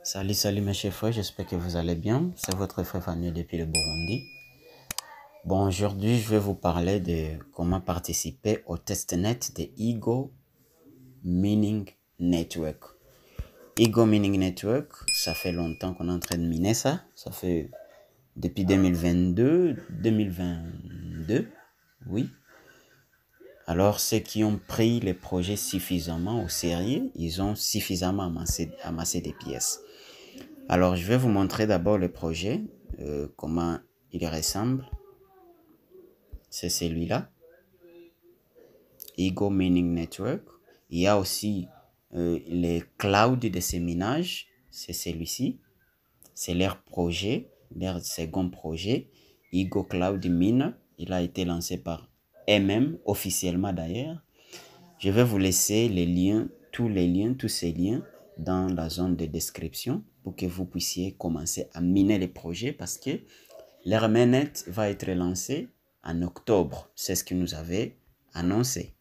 Salut mes chers frères, j'espère que vous allez bien. C'est votre frère Fanny depuis le Burundi. Bon, aujourd'hui, je vais vous parler de comment participer au testnet de Ego Mining Network. Ego Mining Network, ça fait longtemps qu'on est en train de miner ça. Ça fait depuis 2022, oui. Alors, ceux qui ont pris les projets suffisamment au sérieux, ils ont suffisamment amassé des pièces. Alors, je vais vous montrer d'abord le projet, comment il ressemble. C'est celui-là, Ego Mining Network. Il y a aussi les clouds de séminage, c'est celui-ci. C'est leur projet, leur second projet, Ego Cloud Mine. Il a été lancé par eux-mêmes, officiellement d'ailleurs. Je vais vous laisser les liens, tous ces liens dans la zone de description pour que vous puissiez commencer à miner les projets parce que leur mainnet va être lancé en octobre. C'est ce qu'ils nous avaient annoncé.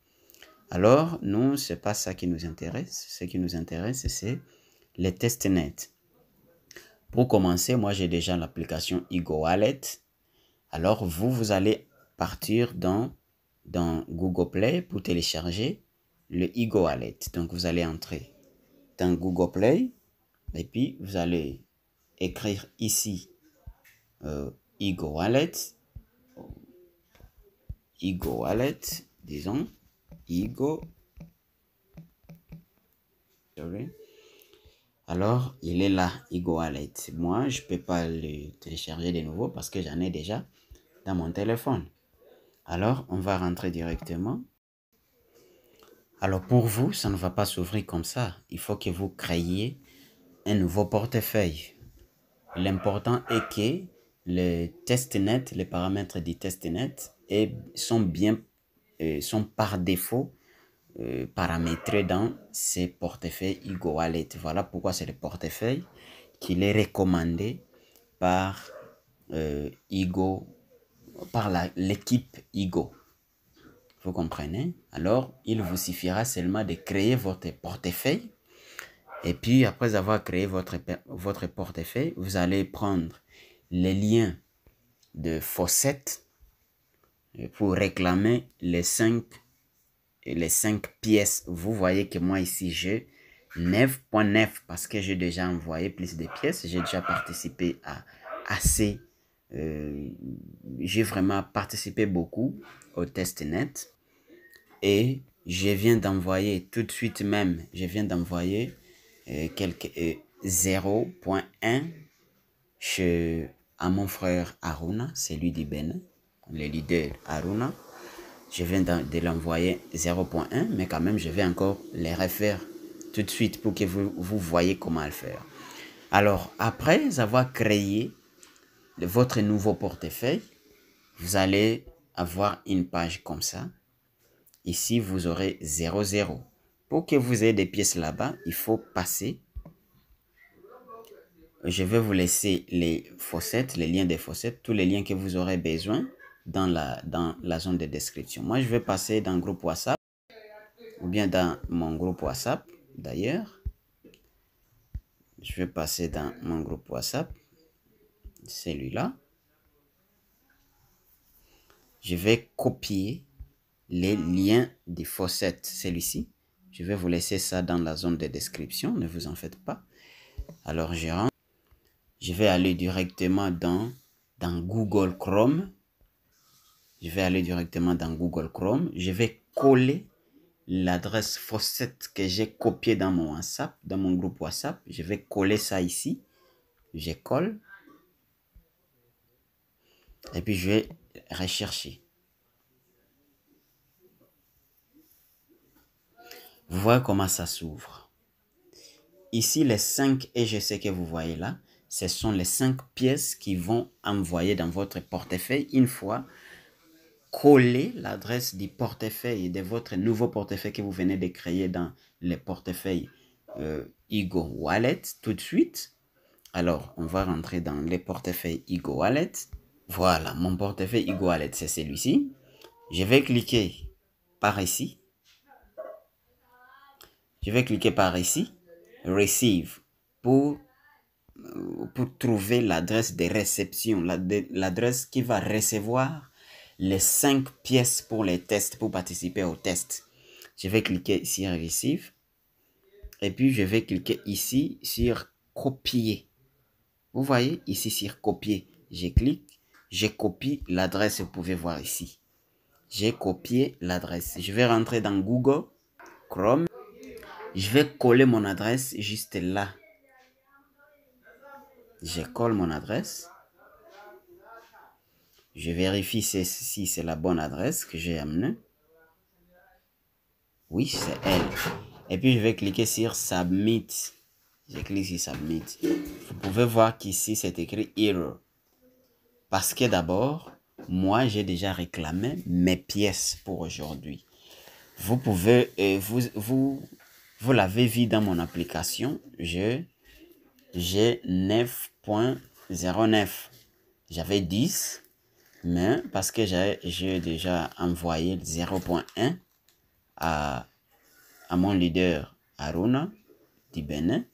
Alors, nous, c'est pas ça qui nous intéresse. Ce qui nous intéresse, c'est les testnets. Pour commencer, moi, j'ai déjà l'application Ego Wallet. Alors, vous allez partir dans Google Play pour télécharger le Ego Wallet. Donc, vous allez entrer dans Google Play et puis vous allez écrire ici Ego Wallet. Ego Wallet, disons. Ego. Alors, il est là, Ego Wallet. Moi, je ne peux pas le télécharger de nouveau parce que j'en ai déjà dans mon téléphone. Alors, on va rentrer directement. Alors, pour vous, ça ne va pas s'ouvrir comme ça. Il faut que vous créiez un nouveau portefeuille. L'important est que les testnet, les paramètres du testnet sont par défaut paramétrés dans ces portefeuilles Ego Wallet. Voilà pourquoi c'est le portefeuille qu'il est recommandé par Ego, par l'équipe Ego. Vous comprenez? Alors, il vous suffira seulement de créer votre portefeuille. Et puis, après avoir créé votre portefeuille, vous allez prendre les liens de Faucet pour réclamer les 5 pièces. Vous voyez que moi ici, j'ai 9.9 parce que j'ai déjà envoyé plus de pièces. J'ai déjà participé à assez. J'ai vraiment participé beaucoup au testnet. Et je viens d'envoyer tout de suite même, je viens d'envoyer 0.1 à mon frère Aruna, c'est lui du Bénin, le leader Aruna. Je viens de l'envoyer 0.1, mais quand même, je vais encore les refaire tout de suite pour que vous voyez comment le faire. Alors, après avoir créé votre nouveau portefeuille, vous allez avoir une page comme ça. Ici, vous aurez 0,0. Pour que vous ayez des pièces là-bas, il faut passer. Je vais vous laisser les faucettes, les liens des faucettes, tous les liens que vous aurez besoin dans la zone de description. Moi, je vais passer dans le groupe WhatsApp ou bien dans mon groupe WhatsApp d'ailleurs. Je vais passer dans mon groupe WhatsApp, celui-là. Je vais copier les liens des faucettes, celui-ci. Je vais vous laisser ça dans la zone de description, ne vous en faites pas. Alors, je rentre. Je vais aller directement dans Google Chrome. Je vais aller directement dans Google Chrome. Je vais coller l'adresse Faucet que j'ai copiée dans mon WhatsApp, dans mon groupe WhatsApp. Je vais coller ça ici. Je colle. Et puis, je vais rechercher. Vous voyez comment ça s'ouvre. Ici, les 5 EGC que vous voyez là, ce sont les 5 pièces qui vont envoyer dans votre portefeuille une fois coller l'adresse du portefeuille de votre nouveau portefeuille que vous venez de créer dans le portefeuille Ego Wallet tout de suite. Alors, on va rentrer dans le portefeuille Ego Wallet. Voilà, mon portefeuille Ego Wallet, c'est celui-ci. Je vais cliquer par ici. Je vais cliquer par ici, Receive, pour pour trouver l'adresse de réception, l'adresse qui va recevoir les 5 pièces pour les tests, pour participer au test. Je vais cliquer sur Receive. Et puis, je vais cliquer ici sur Copier. Vous voyez, ici sur Copier. Je clique, je copie l'adresse, vous pouvez voir ici. J'ai copié l'adresse. Je vais rentrer dans Google Chrome. Je vais coller mon adresse juste là. Je colle mon adresse. Je vérifie si c'est la bonne adresse que j'ai amenée. Oui, c'est elle. Et puis, je vais cliquer sur Submit. Je clique sur Submit. Vous pouvez voir qu'ici, c'est écrit Error. Parce que d'abord, moi, j'ai déjà réclamé mes pièces pour aujourd'hui. Vous pouvez, vous l'avez vu dans mon application, j'ai 9.09. J'avais 10, mais parce que j'ai déjà envoyé 0.1 à mon leader Aruna du Bénin.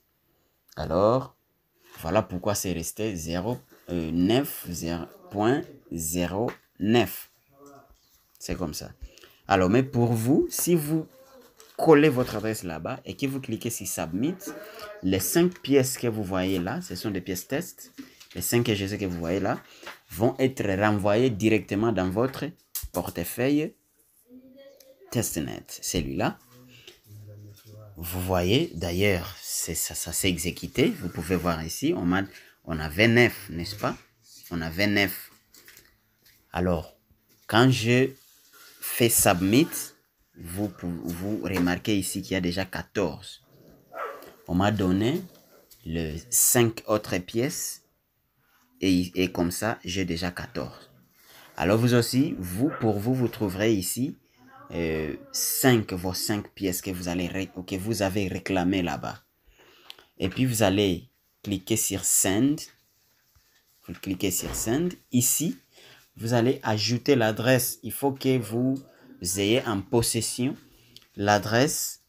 Alors, voilà pourquoi c'est resté 9.09. C'est comme ça. Alors, mais pour vous, si vous collez votre adresse là-bas et que vous cliquez sur Submit, les 5 pièces que vous voyez là, ce sont des pièces test. Les 5 EGC que vous voyez là vont être renvoyées directement dans votre portefeuille TestNet. Celui-là. Vous voyez, d'ailleurs, ça s'est exécuté. Vous pouvez voir ici, on avait 9, n'est-ce pas? On avait 9. Alors, quand je fais Submit, vous remarquez ici qu'il y a déjà 14. On m'a donné les 5 autres pièces et comme ça, j'ai déjà 14. Alors vous aussi, pour vous trouverez ici vos 5 pièces que vous avez réclamées là-bas. Et puis vous allez cliquer sur Send. Vous cliquez sur Send. Ici, vous allez ajouter l'adresse. Il faut que vous ayez en possession l'adresse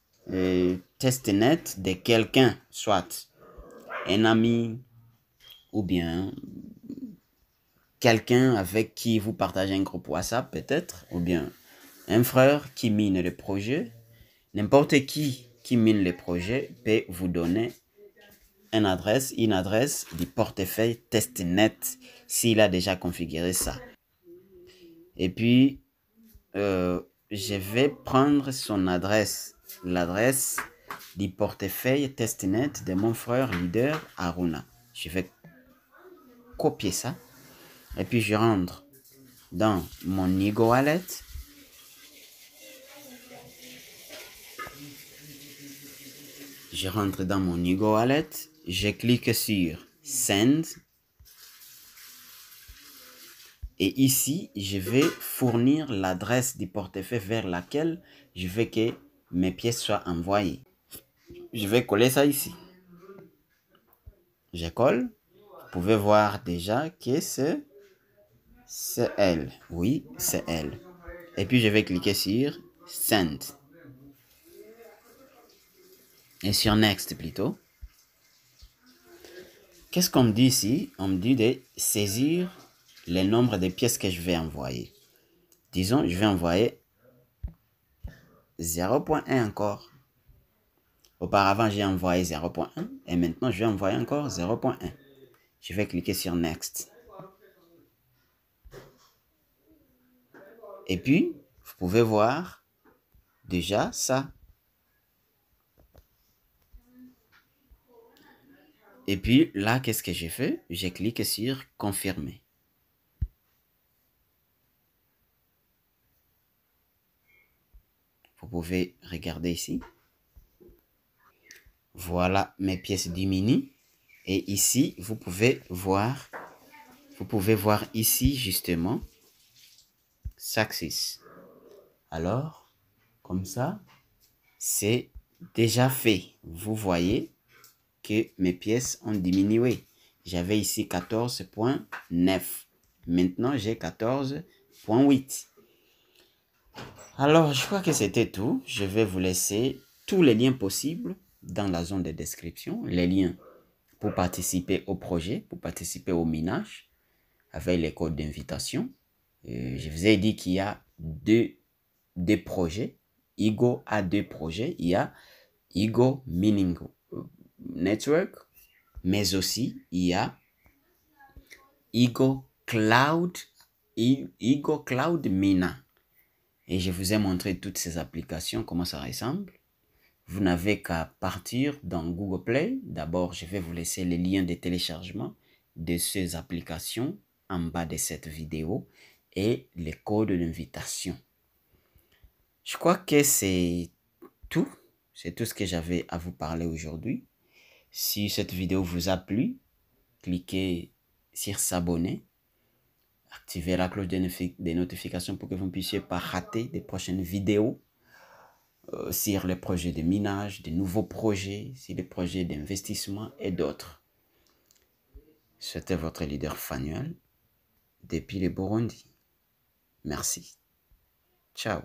TestNet de quelqu'un, soit un ami ou bien quelqu'un avec qui vous partagez un groupe WhatsApp peut-être, ou bien un frère qui mine le projet. N'importe qui mine le projet peut vous donner une adresse du portefeuille TestNet s'il a déjà configuré ça. Et puis, je vais prendre son adresse, l'adresse du portefeuille TestNet de mon frère leader Aruna. Je vais copier ça. Et puis, je rentre dans mon Ego Wallet. Je rentre dans mon Ego Wallet. Je clique sur Send. Et ici, je vais fournir l'adresse du portefeuille vers laquelle je veux que mes pièces soient envoyées. Je vais coller ça ici. Je colle. Vous pouvez voir déjà que c'est elle. Oui, c'est elle. Et puis, je vais cliquer sur Send. Et sur Next plutôt. Qu'est-ce qu'on me dit ici? On me dit de saisir le nombre de pièces que je vais envoyer. Disons, je vais envoyer 0.1 encore. Auparavant, j'ai envoyé 0.1 et maintenant, je vais envoyer encore 0.1. Je vais cliquer sur Next. Et puis, vous pouvez voir déjà ça. Et puis là, qu'est-ce que j'ai fait? Je clique sur Confirmer. Vous pouvez regarder ici. Voilà mes pièces diminuent. Et ici, vous pouvez voir ici justement Success. Alors, comme ça, c'est déjà fait. Vous voyez que mes pièces ont diminué. J'avais ici 14.9. Maintenant, j'ai 14.8. Alors, je crois que c'était tout. Je vais vous laisser tous les liens possibles dans la zone de description. Les liens pour participer au projet, pour participer au minage, avec les codes d'invitation. Je vous ai dit qu'il y a deux projets. Igo a deux projets. Il y a Igo Mining Network, mais aussi il y a Igo Cloud Mina. Et je vous ai montré toutes ces applications, comment ça ressemble. Vous n'avez qu'à partir dans Google Play. D'abord, je vais vous laisser les liens de téléchargement de ces applications en bas de cette vidéo et les codes d'invitation. Je crois que c'est tout. C'est tout ce que j'avais à vous parler aujourd'hui. Si cette vidéo vous a plu, cliquez sur s'abonner. Activez la cloche des notifications pour que vous ne puissiez pas rater des prochaines vidéos sur les projets de minage, de nouveaux projets, sur les projets d'investissement et d'autres. C'était votre leader Fanuel depuis le Burundi. Merci. Ciao.